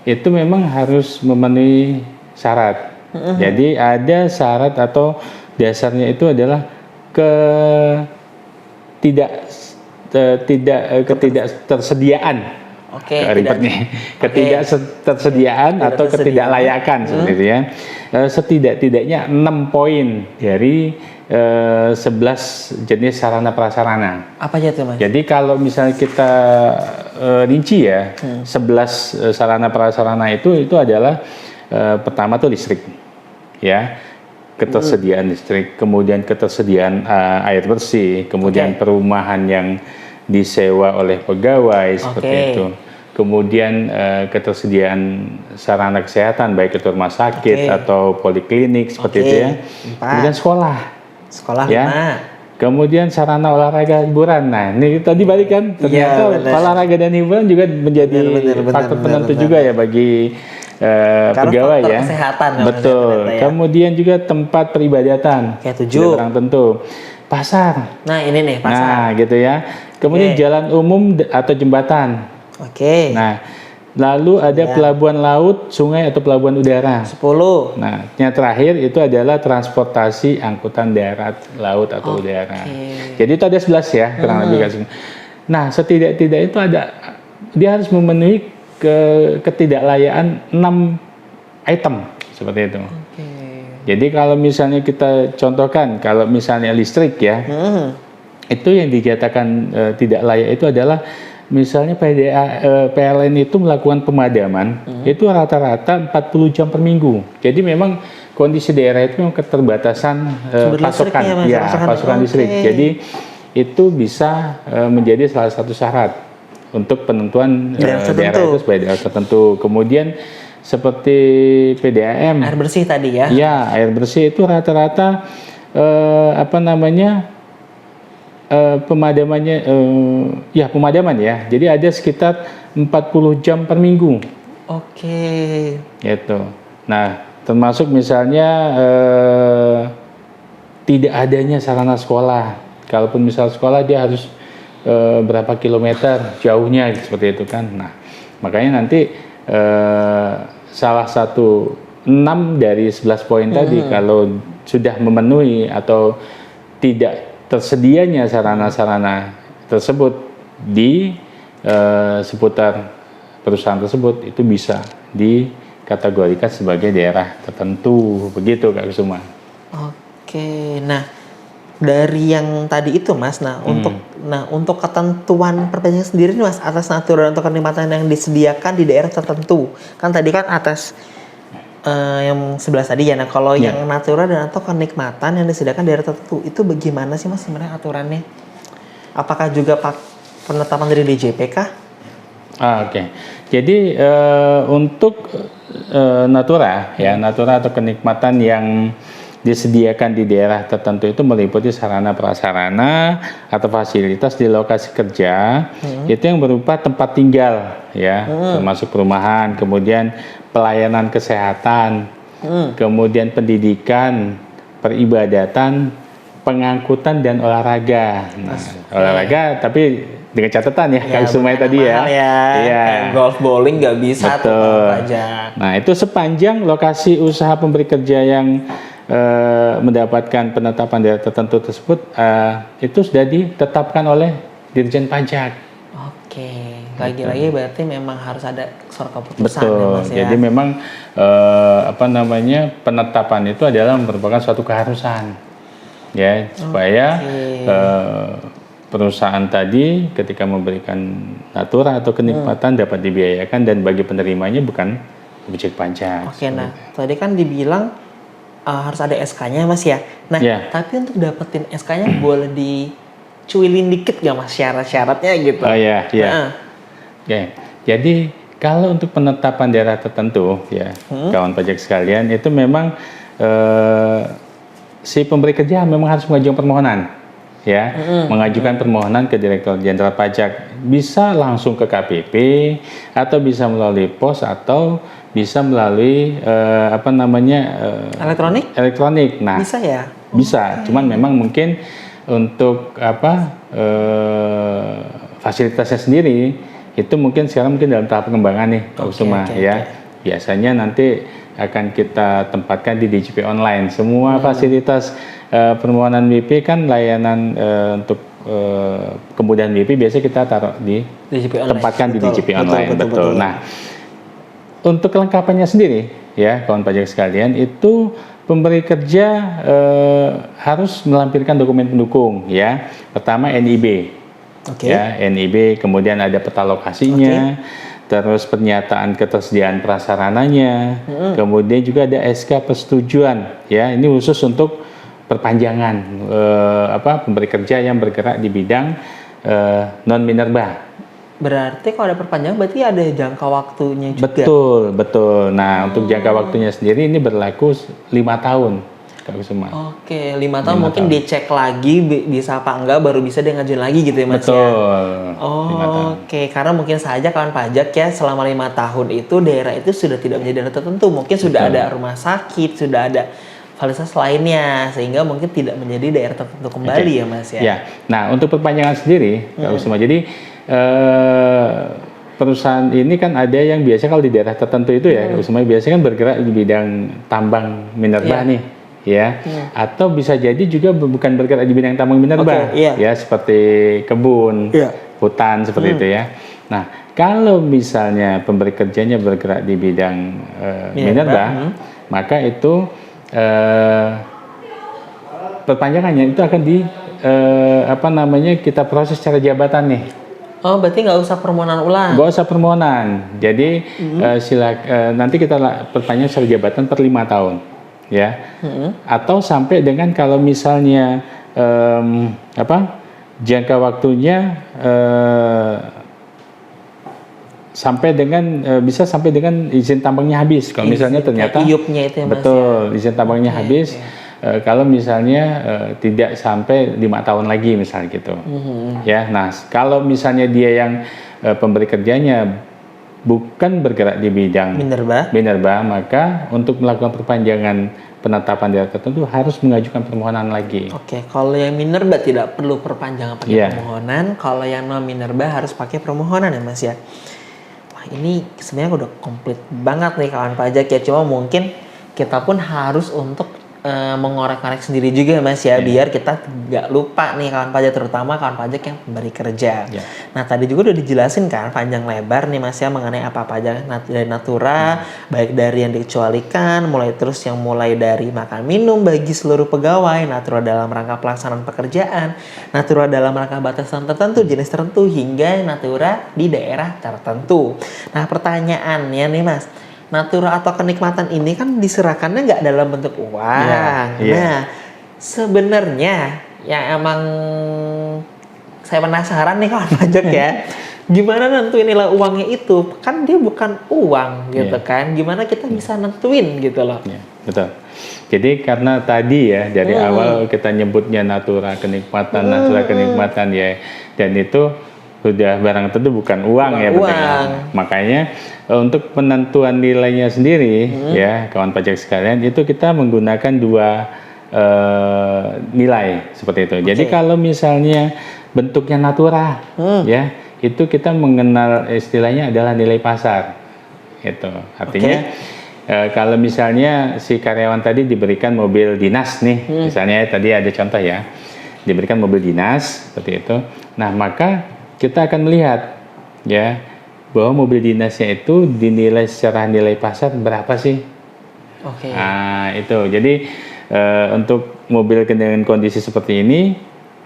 itu memang harus memenuhi syarat. Jadi ada syarat atau dasarnya itu adalah ketidaktersediaan. Ketidaktersediaan atau ketidaklayakan seperti itu ya. Setidak-tidaknya 6 poin dari 11 jenis sarana prasarana. Apa aja tuh Mas? Jadi kalau misalnya kita rinci ya, 11 sarana prasarana itu adalah pertama tuh listrik ya, ketersediaan listrik, kemudian ketersediaan air bersih, kemudian perumahan yang disewa oleh pegawai seperti Oke. itu. Kemudian ketersediaan sarana kesehatan baik itu rumah sakit Oke. atau poliklinik seperti Oke. itu ya. 4. Kemudian sekolah ya. 5. Kemudian sarana olahraga hiburan. Nah, ini tadi balik kan ternyata benar. olahraga dan hiburan juga menjadi faktor penentu juga ya bagi pegawai faktor ya. kesehatan namanya Betul. ternyata ya. Kemudian juga tempat peribadatan. Kayak 7. Tidak barang tentu. Pasar. Nah, ini nih pasar. Nah, gitu ya. Kemudian Oke. jalan umum atau jembatan. Oke. Nah, lalu ada pelabuhan laut, sungai atau pelabuhan udara. 10. Nah, yang terakhir itu adalah transportasi angkutan darat, laut atau udara. Jadi itu ada 11 ya, kurang lebih kasih. Nah, setidak-tidak itu dia harus memenuhi ketidaklayaan 6 item seperti itu. Oke. Jadi kalau misalnya kita contohkan, kalau misalnya listrik ya, itu yang dinyatakan tidak layak itu adalah misalnya PLN itu melakukan pemadaman itu rata-rata 40 jam per minggu. Jadi memang kondisi daerah itu memang keterbatasan pasokan, pasokan listrik. Jadi itu bisa menjadi salah satu syarat untuk penentuan daerah itu sebagai daerah tertentu. Kemudian seperti PDAM, air bersih tadi ya? Ya, air bersih itu rata-rata pemadamannya pemadaman ya. Jadi ada sekitar 40 jam per minggu. Oke. Gitu. Nah, termasuk misalnya tidak adanya sarana sekolah. Kalaupun misal sekolah dia harus berapa kilometer jauhnya seperti itu kan. Nah, makanya nanti salah satu 6 dari 11 poin tadi kalau sudah memenuhi atau tidak tersedianya sarana-sarana tersebut di seputar perusahaan tersebut itu bisa dikategorikan sebagai daerah tertentu, begitu Kak Kusuma. Oke, nah dari yang tadi itu Mas, untuk ketentuan perpanjangan sendiri nih Mas atas natural atau kenikmatan yang disediakan di daerah tertentu, kan tadi kan atas yang 11 tadi ya. Nah, kalau yang natural dan atau kenikmatan yang disediakan daerah tertentu itu bagaimana sih Mas sebenarnya aturannya? Apakah juga penetapan dari DJP kah? Oke. Jadi untuk natura atau kenikmatan yang disediakan di daerah tertentu itu meliputi sarana prasarana atau fasilitas di lokasi kerja itu yang berupa tempat tinggal ya, termasuk perumahan, kemudian pelayanan kesehatan, kemudian pendidikan, peribadatan, pengangkutan dan olahraga. Nah, olahraga tapi dengan catatan ya, kayak Sumai tadi ya. Kayak golf bowling nggak bisa tuh pajak. Nah, itu sepanjang lokasi usaha pemberi kerja yang mendapatkan penetapan daerah tertentu tersebut itu sudah ditetapkan oleh Dirjen Pajak. Oke, lagi-lagi berarti memang harus ada surat keputusan. Betul. Ya, Mas, ya? Jadi memang penetapan itu adalah merupakan suatu keharusan, ya, supaya perusahaan tadi ketika memberikan natura atau kenikmatan dapat dibiayakan dan bagi penerimanya bukan objek pajak. Oke, nah tadi kan dibilang harus ada SK-nya Mas ya. Nah, tapi untuk dapetin SK-nya boleh dicuilin dikit gak Mas syarat-syaratnya gitu? Oh iya. Oke. Jadi kalau untuk penetapan daerah tertentu ya, kawan pajak sekalian, itu memang si pemberi kerja memang harus mengajukan permohonan. Ya, mengajukan permohonan ke Direktur Jenderal Pajak, bisa langsung ke KPP atau bisa melalui pos atau bisa melalui elektronik. Nah, bisa ya? Bisa, cuman memang mungkin untuk fasilitasnya sendiri itu mungkin sekarang dalam tahap pengembangan nih, Pak Kusuma ya. Biasanya nanti akan kita tempatkan di DJP online. Semua fasilitas permohonan WP kan layanan untuk kemudahan WP biasanya kita taruh di tempatkan di DJP online. Betul. Nah, untuk kelengkapannya sendiri ya, kawan pajak sekalian, itu pemberi kerja harus melampirkan dokumen pendukung ya. Pertama NIB. Ya, NIB, kemudian ada peta lokasinya. Terus pernyataan ketersediaan prasarananya, kemudian juga ada SK persetujuan, ya ini khusus untuk perpanjangan pemberi kerja yang bergerak di bidang non minerba. Berarti kalau ada perpanjangan berarti ada jangka waktunya juga. Betul. Nah, untuk jangka waktunya sendiri ini berlaku 5 tahun, Kak Kusuma. Oke, 5 tahun mungkin dicek lagi bisa apa enggak baru bisa dia ngajuin lagi gitu ya Mas ya. Oke, karena mungkin saja kawan pajak ya selama 5 tahun itu daerah itu sudah tidak menjadi daerah tertentu, mungkin sudah ada rumah sakit, sudah ada fasilitas lainnya sehingga mungkin tidak menjadi daerah tertentu kembali ya Mas ya. Ya. Nah, untuk perpanjangan sendiri Kak Kusuma, jadi perusahaan ini kan ada yang biasa kalau di daerah tertentu itu ya, Kusuma biasanya kan bergerak di bidang tambang minerba nih, ya, atau bisa jadi juga bukan bergerak di bidang tambang minerba, ya seperti kebun, hutan seperti itu ya. Nah, kalau misalnya pemberi kerjanya bergerak di bidang minerba, maka itu perpanjangannya itu akan di kita proses secara jabatan nih. Oh, berarti nggak usah permohonan ulang? Nggak usah permohonan. Jadi nanti kita perpanjang secara jabatan per 5 tahun, ya. Atau sampai dengan kalau misalnya jangka waktunya bisa sampai dengan izin tambangnya habis. Kalau misalnya ternyata IUP-nya itu ya Mas. Betul, izin tambangnya habis. Kalau misalnya tidak sampai 5 tahun lagi misalnya gitu, ya. Nah, kalau misalnya dia yang pemberi kerjanya bukan bergerak di bidang minerba, maka untuk melakukan perpanjangan penetapan daerah tertentu harus mengajukan permohonan lagi. Oke, kalau yang minerba tidak perlu perpanjangan pakai permohonan, kalau yang non minerba harus pakai permohonan ya Mas ya. Wah, ini sebenarnya udah komplit banget nih kawan pajak ya. Cuma mungkin kita pun harus untuk mengorek-ngorek sendiri juga Mas ya, biar kita nggak lupa nih kawan pajak, terutama kawan pajak yang pemberi kerja. Nah, tadi juga udah dijelasin kan panjang lebar nih Mas ya mengenai apa aja dari natura, baik dari yang dikecualikan, mulai dari makan minum bagi seluruh pegawai, natura dalam rangka pelaksanaan pekerjaan, natura dalam rangka batasan tertentu, jenis tertentu, hingga natura di daerah tertentu. Nah, pertanyaannya nih Mas, natura atau kenikmatan ini kan diserahkannya nggak dalam bentuk uang. Nah, sebenarnya yang emang saya penasaran nih kawan pajak ya, gimana nentuin nilai uangnya itu? Kan dia bukan uang gitu kan? Gimana kita bisa nentuin gitu loh? Betul. Jadi karena tadi ya dari awal kita nyebutnya natura kenikmatan ya, dan itu sudah barang tentu bukan uang ya, makanya untuk penentuan nilainya sendiri ya kawan pajak sekalian, itu kita menggunakan 2 nilai seperti itu. Jadi kalau misalnya bentuknya natura ya, itu kita mengenal istilahnya adalah nilai pasar gitu. Artinya kalau misalnya si karyawan tadi diberikan mobil dinas nih, misalnya tadi ada contoh ya, diberikan mobil dinas seperti itu. Nah, maka kita akan melihat ya bahwa mobil dinasnya itu dinilai secara nilai pasar berapa sih? Nah, itu. Jadi untuk mobil dengan kondisi seperti ini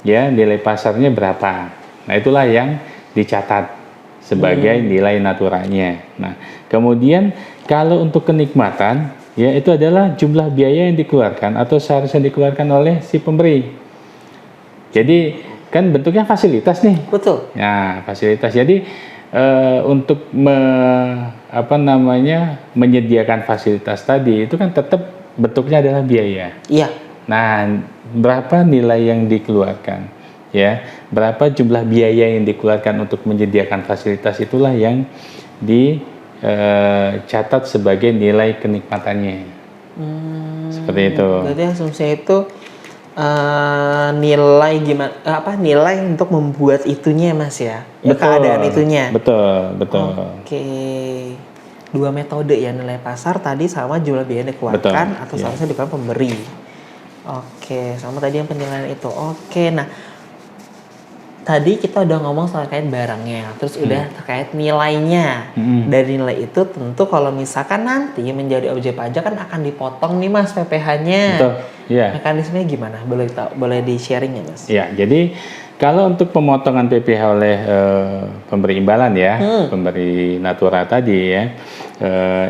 ya nilai pasarnya berapa? Nah, itulah yang dicatat sebagai nilai naturanya. Nah, kemudian kalau untuk kenikmatan ya itu adalah jumlah biaya yang dikeluarkan atau seharusnya dikeluarkan oleh si pemberi. Jadi kan bentuknya fasilitas nih. Betul. Nah, fasilitas. Jadi untuk menyediakan fasilitas tadi itu kan tetap bentuknya adalah biaya. Iya. Nah, berapa nilai yang dikeluarkan? Ya, berapa jumlah biaya yang dikeluarkan untuk menyediakan fasilitas, itulah yang dicatat sebagai nilai kenikmatannya. Seperti itu. Berarti asumsinya itu nilai untuk membuat itunya Mas ya, keadaan itunya. Betul. Oke. 2 metode ya, nilai pasar tadi sama jumlah biaya yang dikeluarkan atau seharusnya dikeluarkan pemberi. Oke, sama tadi yang penilaian itu. Oke, nah tadi kita udah ngomong soal terkait barangnya, terus udah terkait nilainya. Dari nilai itu tentu kalau misalkan nanti menjadi objek pajak kan akan dipotong nih Mas PPh-nya. Betul. Iya. Mekanismenya gimana? Boleh di-sharing ya Mas? Iya, jadi kalau untuk pemotongan PPh oleh pemberi imbalan ya, pemberi natura tadi ya,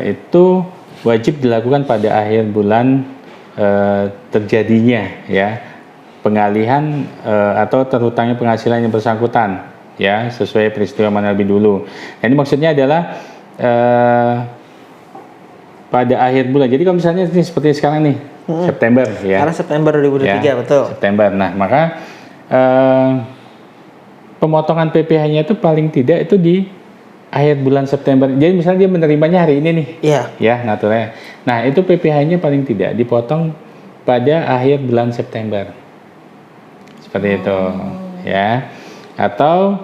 itu wajib dilakukan pada akhir bulan terjadinya ya pengalihan atau terhutangnya penghasilan yang bersangkutan, ya, sesuai peristiwa mana lebih dulu. Nah, ini maksudnya adalah pada akhir bulan. Jadi kalau misalnya ini seperti sekarang nih, September, ya. Karena September 2023, Ya, betul. September. Nah, maka pemotongan PPh-nya itu paling tidak itu di akhir bulan September. Jadi misalnya dia menerimanya hari ini nih, Iya. ya, naturalnya. Nah, itu PPh-nya paling tidak dipotong pada akhir bulan September. Seperti itu, ya. Atau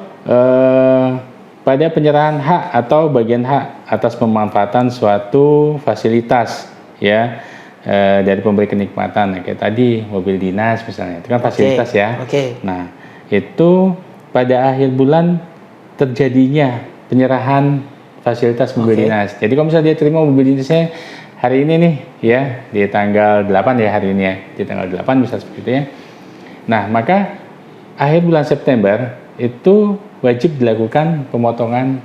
pada penyerahan hak atau bagian hak atas pemanfaatan suatu fasilitas, ya, dari pemberi kenikmatan. Nah, kayak tadi mobil dinas misalnya, itu kan fasilitas, ya. Nah, itu pada akhir bulan terjadinya penyerahan fasilitas mobil dinas. Jadi kalau misalnya dia terima mobil dinasnya hari ini nih, ya, di tanggal 8 ya hari ini, ya, di tanggal 8 misalnya seperti itu, ya. Nah, maka akhir bulan September itu wajib dilakukan pemotongan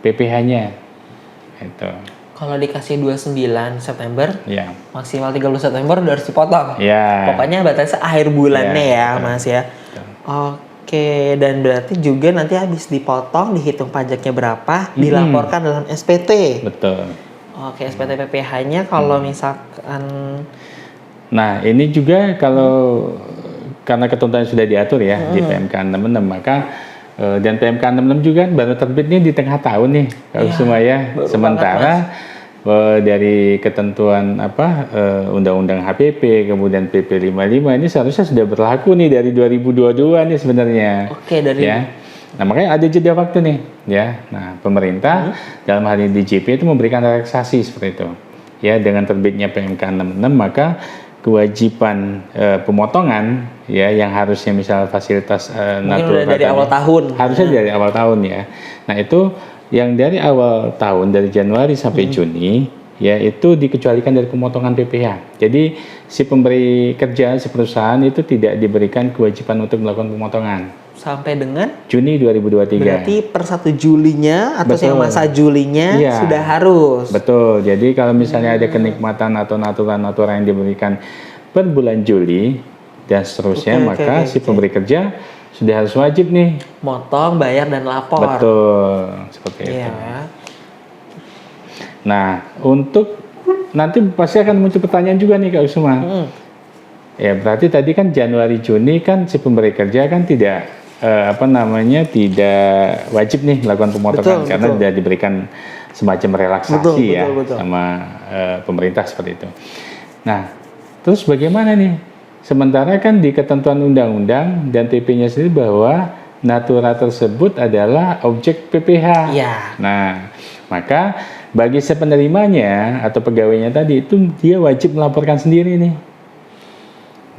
PPh-nya. Itu. Kalau dikasih 29 September, Ya. maksimal 30 September udah harus dipotong. Ya. Pokoknya batasnya akhir bulannya, ya, betul. Mas, ya. Betul. Oke, dan berarti juga nanti habis dipotong, dihitung pajaknya berapa, dilaporkan dalam SPT. Betul. Oke, SPT PPh-nya kalau misalkan... Nah, ini juga kalau karena ketentuan sudah diatur, ya, di PMK 66, maka dan PMK 66 juga baru terbitnya di tengah tahun nih, kalau semua, ya. Sementara dari ketentuan Undang-Undang HPP, kemudian PP 55 ini seharusnya sudah berlaku nih dari 2022 nih sebenarnya. Oke, dari ya. Nah, makanya ada jeda waktu nih, ya. Nah, pemerintah dalam hal ini DJP itu memberikan relaksasi seperti itu. Ya, dengan terbitnya PMK 66 maka kewajiban pemotongan, ya, yang harusnya misal fasilitas natural dari awal tahun. Harusnya dari awal tahun, ya. Nah, itu yang dari awal tahun dari Januari sampai Juni, ya, itu dikecualikan dari pemotongan PPh. Jadi si pemberi kerja, si perusahaan itu tidak diberikan kewajiban untuk melakukan pemotongan sampai dengan Juni 2023. Berarti per 1 Julinya atau Betul. yang masa Julinya Iya. sudah harus. Betul. Jadi kalau misalnya ada kenikmatan atau aturan-aturan yang diberikan per bulan Juli dan seterusnya, maka si pemberi kerja sudah harus wajib nih motong, bayar, dan lapor. Betul, seperti itu. Nah, untuk nanti pasti akan muncul pertanyaan juga nih Kak Usma. Ya, berarti tadi kan Januari Juni kan si pemberi kerja kan tidak tidak wajib nih melakukan pemotongan karena sudah diberikan semacam relaksasi sama pemerintah seperti itu. Nah, terus bagaimana nih? Sementara kan di ketentuan undang-undang dan PP-nya sendiri bahwa natura tersebut adalah objek PPh. Ya. Nah, maka bagi si penerimanya atau pegawainya tadi itu dia wajib melaporkan sendiri nih.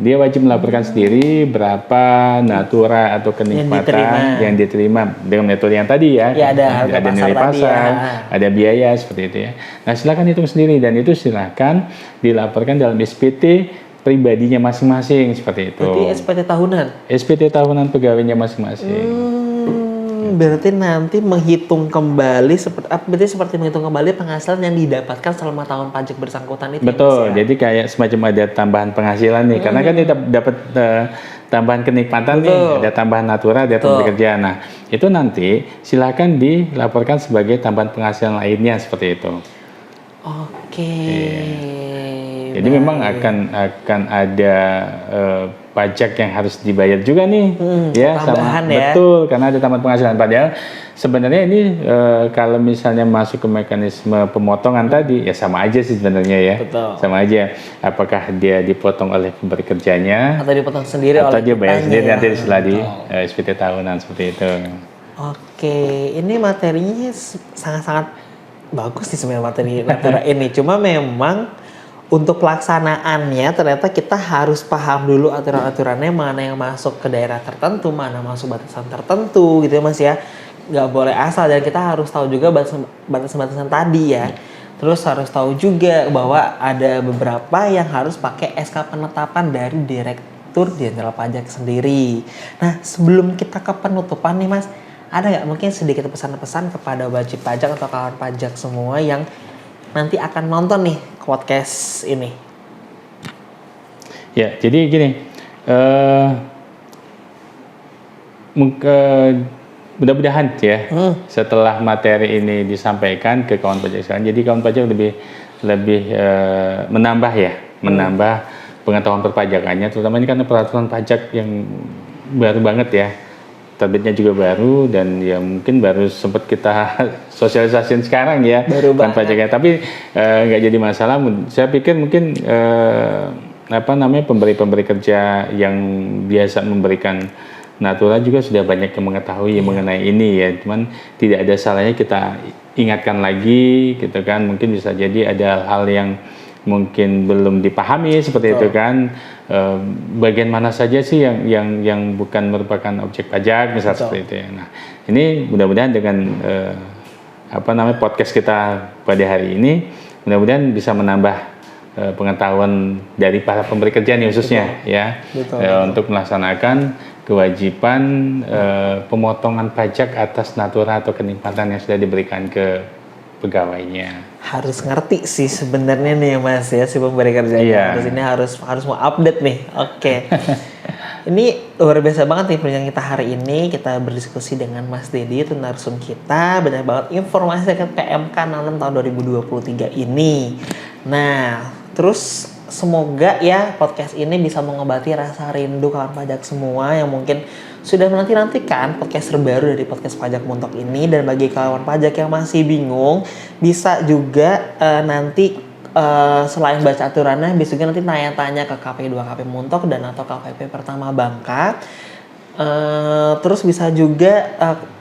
Dia wajib melaporkan sendiri berapa natura atau kenikmatan yang diterima dengan metode yang tadi, ya. Ada nilai pasar, ada biaya seperti itu, ya. Nah, silakan hitung sendiri dan itu silakan dilaporkan dalam SPT pribadinya masing-masing seperti itu. Berarti SPT tahunan? SPT tahunan pegawainya masing-masing. Berarti nanti menghitung kembali seperti menghitung kembali penghasilan yang didapatkan selama tahun pajak bersangkutan itu. Betul. Ya, jadi kayak semacam ada tambahan penghasilan nih, karena kan dia dapat tambahan kenikmatan nih, ada tambahan natura, ada pemberi kerja. Nah, itu nanti silakan dilaporkan sebagai tambahan penghasilan lainnya seperti itu. Oke. Jadi memang akan ada pajak yang harus dibayar juga nih, ya, tambahan, ya. Betul, karena ada tambahan penghasilan. Padahal sebenarnya ini kalau misalnya masuk ke mekanisme pemotongan tadi, ya sama aja sih sebenarnya, ya. Betul. Sama aja. Apakah dia dipotong oleh pemberi kerjanya, atau dipotong sendiri atau dia bayar sendiri nanti ya. setelah di SPT tahunan seperti itu. Oke, ini materinya sangat-sangat bagus sih sebenarnya materi ini. Cuma memang untuk pelaksanaannya ternyata kita harus paham dulu aturan-aturannya, mana yang masuk ke daerah tertentu, mana masuk batasan tertentu gitu ya Mas, ya. Nggak boleh asal, dan kita harus tahu juga batasan-batasan tadi, ya. Terus harus tahu juga bahwa ada beberapa yang harus pakai SK penetapan dari Direktur Jenderal Pajak sendiri. Nah, sebelum kita ke penutupan nih Mas, ada nggak mungkin sedikit pesan-pesan kepada wajib pajak atau kawan pajak semua yang nanti akan nonton nih podcast ini? Ya, jadi gini, Mudah-mudahan ya setelah materi ini disampaikan ke kawan pajak sekarang, jadi kawan pajak lebih menambah pengetahuan perpajakannya, terutama ini karena peraturan pajak yang baru banget ya, terbitnya juga baru, dan ya mungkin baru sempat kita sosialisasiin sekarang ya kan pajaknya, tapi nggak jadi masalah. Saya pikir mungkin pemberi kerja yang biasa memberikan Natura juga sudah banyak yang mengetahui mengenai ini ya, cuman tidak ada salahnya kita ingatkan lagi gitu kan, mungkin bisa jadi ada hal yang mungkin belum dipahami seperti itu kan, bagian mana saja sih yang bukan merupakan objek pajak misal seperti itu ya. Nah ini mudah-mudahan dengan podcast kita pada hari ini mudah-mudahan bisa menambah pengetahuan dari para pemberi kerja nih khususnya untuk melaksanakan kewajiban pemotongan pajak atas Natura atau kenikmatan yang sudah diberikan ke pegawainya. Harus ngerti sih sebenarnya nih Mas ya, si pemberi kerjanya. Harus mau update nih. Oke. Ini luar biasa banget nih perbincangan kita hari ini. Kita berdiskusi dengan Mas Dedi, itu narsum kita. Banyak banget informasi ke PMK 66 tahun 2023 ini. Nah, terus semoga ya podcast ini bisa mengobati rasa rindu kawan pajak semua yang mungkin sudah menanti-nantikan podcast terbaru dari podcast Pajak Montok ini. Dan bagi kawan pajak yang masih bingung, bisa juga nanti selain baca aturannya, bisa juga nanti tanya-tanya ke KP 2 KP Montok dan atau KPP Pertama Bangka. Terus bisa juga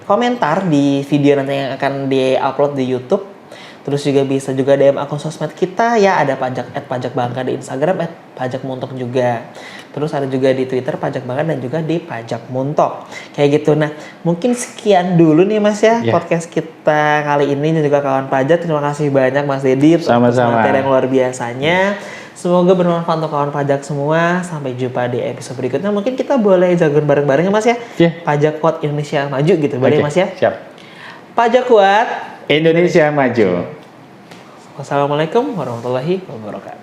komentar di video nanti yang akan di-upload di YouTube. Terus juga bisa juga DM akun sosmed kita ya, ada @pajak Bangka di Instagram, @pajak montok juga. Terus ada juga di Twitter Pajak Bangka dan juga di Pajak Montok. Kayak gitu. Nah, mungkin sekian dulu nih Mas ya podcast kita kali ini, dan juga kawan pajak. Terima kasih banyak Mas Dedi atas materi yang luar biasanya. Semoga bermanfaat untuk kawan pajak semua. Sampai jumpa di episode berikutnya. Mungkin kita boleh jagoan bareng-bareng ya Mas ya. Pajak Kuat Indonesia Maju gitu. Boleh Mas ya? Siap. Pajak Kuat Indonesia Maju. Wassalamualaikum warahmatullahi wabarakatuh.